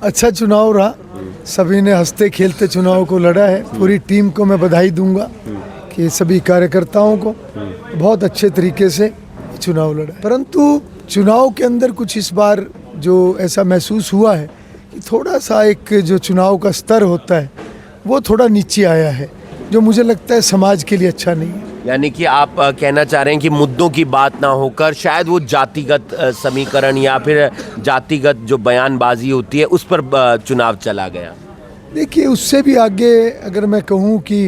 अच्छा चुनाव रहा। सभी ने हंसते खेलते चुनाव को लड़ा है। पूरी टीम को मैं बधाई दूंगा कि सभी कार्यकर्ताओं को बहुत अच्छे तरीके से चुनाव लड़ा है। परंतु चुनाव के अंदर कुछ इस बार जो ऐसा महसूस हुआ है कि थोड़ा सा एक जो चुनाव का स्तर होता है वो थोड़ा नीचे आया है, जो मुझे लगता है समाज के लिए अच्छा नहीं है। यानी कि आप कहना चाह रहे हैं कि मुद्दों की बात ना होकर शायद वो जातिगत समीकरण या फिर जातिगत जो बयानबाजी होती है उस पर चुनाव चला गया। देखिए, उससे भी आगे अगर मैं कहूँ कि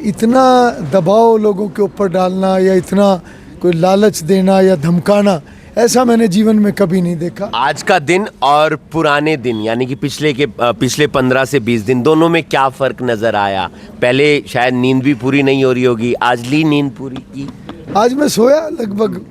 इतना दबाव लोगों के ऊपर डालना या इतना कोई लालच देना या धमकाना, ऐसा मैंने जीवन में कभी नहीं देखा। आज का दिन और पुराने दिन यानी कि पिछले 15 से 20 दिन दोनों में क्या फ़र्क नज़र आया? पहले शायद नींद भी पूरी नहीं हो रही होगी, आज ली नींद पूरी की? आज मैं सोया लगभग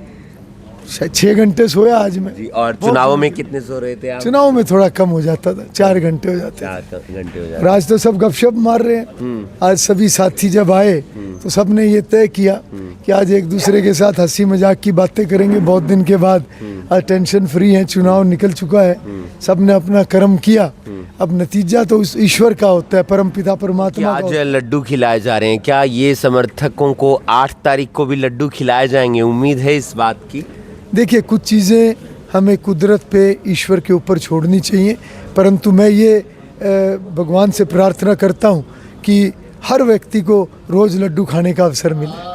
6 घंटे सोया आज मैं। जी, और चुनावों में कितने सो रहे थे आप? चुनाव में थोड़ा कम हो जाता था, 4 घंटे हो जाते 4 घंटे हो थे। जाते। आज तो सब गपशप मार रहे हैं। आज सभी साथी जब आए तो सबने ये तय किया कि आज एक दूसरे के साथ हंसी मजाक की बातें करेंगे। बहुत दिन के बाद आज टेंशन फ्री है, चुनाव निकल चुका है, सबने अपना कर्म किया। अब नतीजा तो उस ईश्वर का होता है, परमपिता परमात्मा का। आज लड्डू खिलाए जा रहे हैं, क्या ये समर्थकों को 8 तारीख को भी लड्डू खिलाए जाएंगे? उम्मीद है इस बात की? देखिए, कुछ चीज़ें हमें कुदरत पे ईश्वर के ऊपर छोड़नी चाहिए, परंतु मैं ये भगवान से प्रार्थना करता हूँ कि हर व्यक्ति को रोज़ लड्डू खाने का अवसर मिले।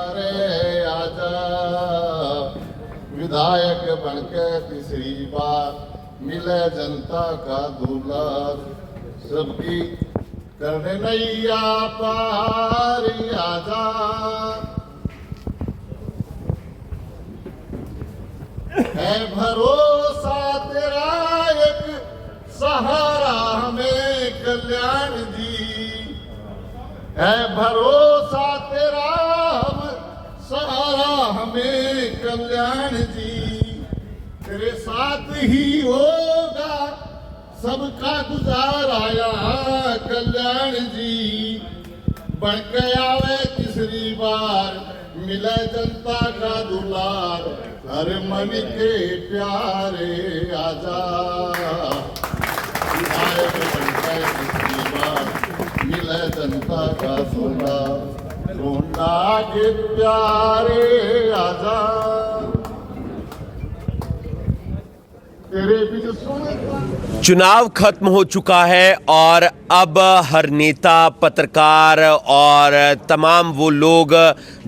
विधायक बनके तीसरी बार मिले जनता का दुलार, सबकी करने नैया पार आजा। है भरोसा तेरा एक सहारा हमें कल्याण दी, है भरोसा तेरा सहारा हमें कल्याण दी। तेरे साथ ही होगा सबका गुजारा यहाँ कल्याण जी। बन के आवे तीसरी बार मिले जनता का दुलार, हर मन के प्यारे आजा। विधायक बनके तीसरी बार मिले जनता का दुलार, रोना के प्यारे आजा। चुनाव खत्म हो चुका है और अब हर नेता, पत्रकार और तमाम वो लोग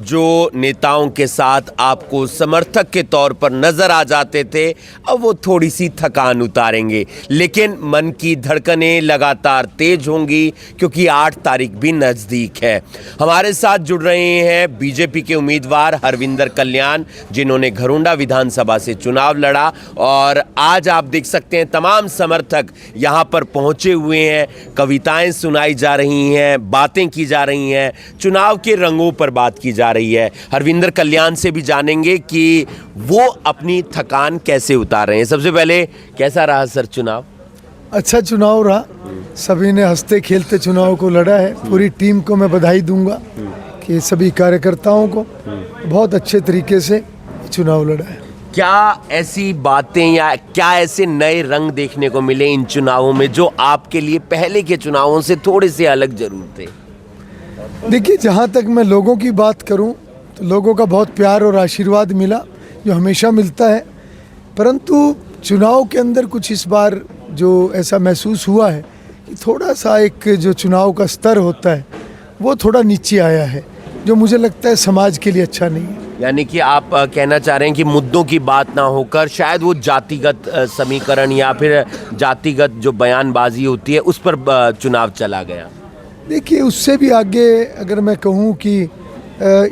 जो नेताओं के साथ आपको समर्थक के तौर पर नज़र आ जाते थे, अब वो थोड़ी सी थकान उतारेंगे, लेकिन मन की धड़कनें लगातार तेज होंगी क्योंकि 8 तारीख भी नज़दीक है। हमारे साथ जुड़ रहे हैं बीजेपी के उम्मीदवार हरविंदर कल्याण, जिन्होंने घरोंडा विधानसभा से चुनाव लड़ा और आज आप देख सकते हैं तमाम समर्थक यहाँ पर पहुँचे हुए हैं। कविताएं सुनाई जा रही हैं, बातें की जा रही हैं, चुनाव के रंगों पर बात की जा रही है। हरविंदर कल्याण से भी जानेंगे कि वो अपनी थकान कैसे उतार रहे हैं। सबसे पहले कैसा रहा सर चुनाव? अच्छा चुनाव रहा। सभी ने हंसते खेलते चुनाव को लड़ा है। पूरी टीम को मैं बधाई दूंगा कि सभी कार्यकर्ताओं को बहुत अच्छे तरीके से चुनाव लड़ा है। क्या ऐसी बातें या क्या ऐसे नए रंग देखने को मिले इन चुनावों में जो आपके लिए पहले के चुनावों से थोड़े से अलग जरूर थे? देखिए, जहाँ तक मैं लोगों की बात करूँ तो लोगों का बहुत प्यार और आशीर्वाद मिला, जो हमेशा मिलता है। परंतु चुनाव के अंदर कुछ इस बार जो ऐसा महसूस हुआ है कि थोड़ा सा एक जो चुनाव का स्तर होता है वो थोड़ा नीचे आया है, जो मुझे लगता है समाज के लिए अच्छा नहीं है। यानी कि आप कहना चाह रहे हैं कि मुद्दों की बात ना होकर शायद वो जातिगत समीकरण या फिर जातिगत जो बयानबाजी होती है उस पर चुनाव चला गया। देखिए, उससे भी आगे अगर मैं कहूँ कि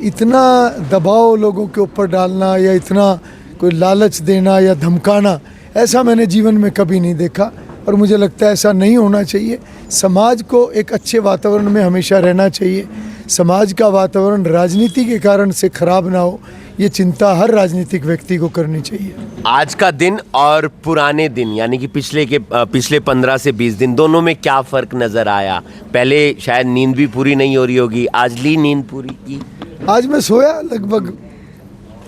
इतना दबाव लोगों के ऊपर डालना या इतना कोई लालच देना या धमकाना, ऐसा मैंने जीवन में कभी नहीं देखा और मुझे लगता है ऐसा नहीं होना चाहिए। समाज को एक अच्छे वातावरण में हमेशा रहना चाहिए। समाज का वातावरण राजनीति के कारण से खराब ना हो, ये चिंता हर राजनीतिक व्यक्ति को करनी चाहिए। आज का दिन और पुराने दिन यानी कि पिछले 15 से 20 दिन दोनों में क्या फ़र्क नज़र आया? पहले शायद नींद भी पूरी नहीं हो रही होगी, आज ली नींद पूरी की? आज मैं सोया लगभग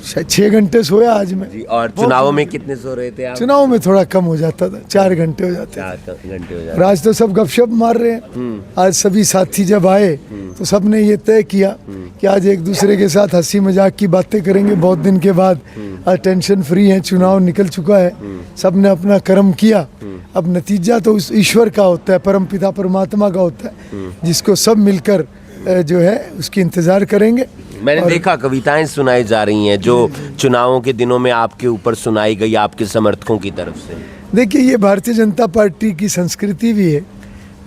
शायद 6 घंटे सोया आज मैं। जी, और चुनावों में कितने सो रहे थे आप? चुनाव में थोड़ा कम हो जाता था, 4 घंटे हो जाते थे। 4 घंटे हो और जाते। आज तो सब गपशप मार रहे हैं। आज सभी साथी जब आए तो सबने ये तय किया कि आज एक दूसरे के साथ हंसी मजाक की बातें करेंगे। बहुत दिन के बाद आज टेंशन फ्री है, चुनाव निकल चुका है, सबने अपना कर्म किया। अब नतीजा तो उस ईश्वर का होता है, परम पिता परमात्मा का होता है, जिसको सब मिलकर जो है उसकी इंतजार करेंगे। मैंने देखा कविताएं सुनाई जा रही हैं जो चुनावों के दिनों में आपके ऊपर सुनाई गई आपके समर्थकों की तरफ से। देखिए, ये भारतीय जनता पार्टी की संस्कृति भी है।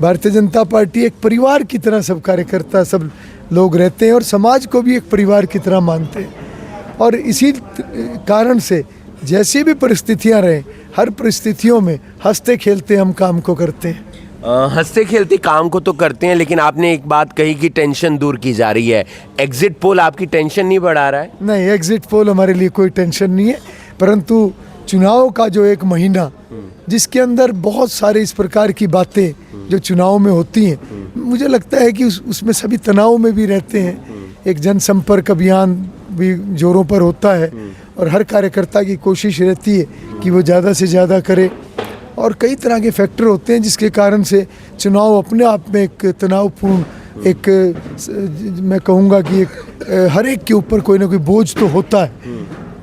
भारतीय जनता पार्टी एक परिवार की तरह सब कार्यकर्ता सब लोग रहते हैं और समाज को भी एक परिवार की तरह मानते हैं। और इसी कारण से जैसी भी परिस्थितियां रहें, हर परिस्थितियों में हंसते खेलते हम काम को करते हैं। हंसते खेलते काम को तो करते हैं, लेकिन आपने एक बात कही कि टेंशन दूर की जा रही है। एग्जिट पोल आपकी टेंशन नहीं बढ़ा रहा है? नहीं, एग्जिट पोल हमारे लिए कोई टेंशन नहीं है, परंतु चुनाव का जो एक महीना जिसके अंदर बहुत सारे इस प्रकार की बातें जो चुनाव में होती हैं, मुझे लगता है कि उसमें सभी तनाव में भी रहते हैं। एक जनसंपर्क अभियान भी जोरों पर होता है और हर कार्यकर्ता की कोशिश रहती है कि वो ज़्यादा से ज़्यादा करे, और कई तरह के फैक्टर होते हैं जिसके कारण से चुनाव अपने आप में एक तनावपूर्ण एक मैं कहूँगा कि एक हर एक के ऊपर कोई ना कोई बोझ तो होता है।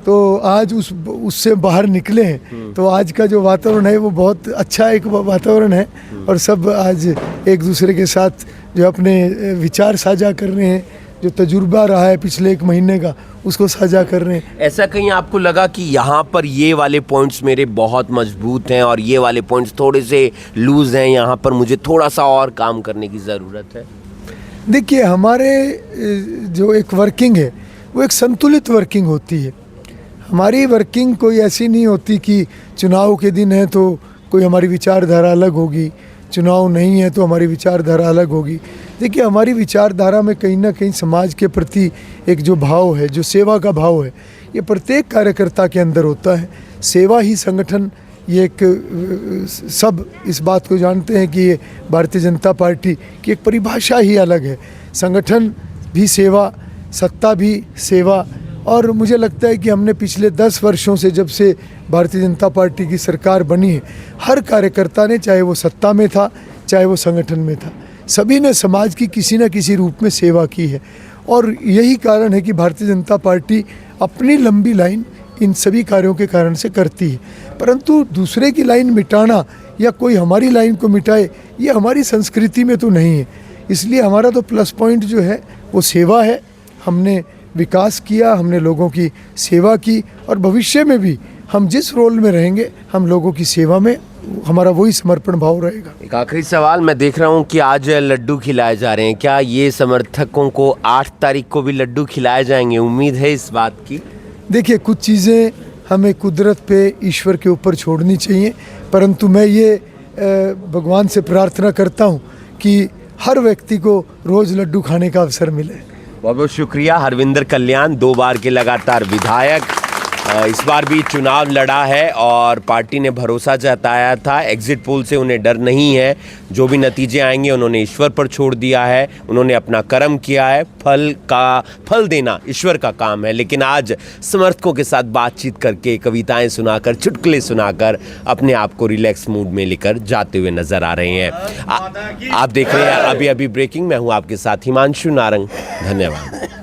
तो आज उससे बाहर निकले हैं तो आज का जो वातावरण है वो बहुत अच्छा एक वातावरण है और सब आज एक दूसरे के साथ जो अपने विचार साझा कर रहे हैं, जो तजुर्बा रहा है पिछले 1 महीने का उसको साझा कर रहे हैं। ऐसा कहीं आपको लगा कि यहाँ पर ये वाले पॉइंट्स मेरे बहुत मजबूत हैं और ये वाले पॉइंट्स थोड़े से लूज हैं, यहाँ पर मुझे थोड़ा सा और काम करने की ज़रूरत है? देखिए, हमारे जो एक वर्किंग है वो एक संतुलित वर्किंग होती है। हमारी वर्किंग कोई ऐसी नहीं होती कि चुनाव के दिन है तो कोई हमारी विचारधारा अलग होगी, चुनाव नहीं है तो हमारी विचारधारा अलग होगी। देखिए, हमारी विचारधारा में कहीं ना कहीं समाज के प्रति एक जो भाव है, जो सेवा का भाव है, ये प्रत्येक कार्यकर्ता के अंदर होता है। सेवा ही संगठन, ये एक सब इस बात को जानते हैं कि ये भारतीय जनता पार्टी की एक परिभाषा ही अलग है। संगठन भी सेवा, सत्ता भी सेवा। और मुझे लगता है कि हमने पिछले 10 वर्षों से जब से भारतीय जनता पार्टी की सरकार बनी है, हर कार्यकर्ता ने, चाहे वो सत्ता में था चाहे वो संगठन में था, सभी ने समाज की किसी न किसी रूप में सेवा की है। और यही कारण है कि भारतीय जनता पार्टी अपनी लंबी लाइन इन सभी कार्यों के कारण से करती है। परंतु दूसरे की लाइन मिटाना या कोई हमारी लाइन को मिटाए, ये हमारी संस्कृति में तो नहीं है। इसलिए हमारा तो प्लस पॉइंट जो है वो सेवा है। हमने विकास किया, हमने लोगों की सेवा की और भविष्य में भी हम जिस रोल में रहेंगे हम लोगों की सेवा में हमारा वही समर्पण भाव रहेगा। एक आखिरी सवाल, मैं देख रहा हूँ कि आज लड्डू खिलाए जा रहे हैं, क्या ये समर्थकों को 8 तारीख को भी लड्डू खिलाए जाएंगे? उम्मीद है इस बात की? देखिए, कुछ चीज़ें हमें कुदरत पे, ईश्वर के ऊपर छोड़नी चाहिए, परंतु मैं ये भगवान से प्रार्थना करता हूँ कि हर व्यक्ति को रोज़ लड्डू खाने का अवसर मिले। बहुत बहुत शुक्रिया। हरविंदर कल्याण 2 बार के लगातार विधायक, इस बार भी चुनाव लड़ा है और पार्टी ने भरोसा जताया था। एग्जिट पोल से उन्हें डर नहीं है, जो भी नतीजे आएंगे उन्होंने ईश्वर पर छोड़ दिया है, उन्होंने अपना कर्म किया है, फल देना ईश्वर का काम है। लेकिन आज समर्थकों के साथ बातचीत करके, कविताएं सुनाकर, चुटकुले सुनाकर अपने आप को रिलैक्स मूड में लेकर जाते हुए नजर आ रहे हैं। आप देख रहे हैं अभी अभी ब्रेकिंग। मैं हूँ आपके साथ हिमांशु नारंग। धन्यवाद।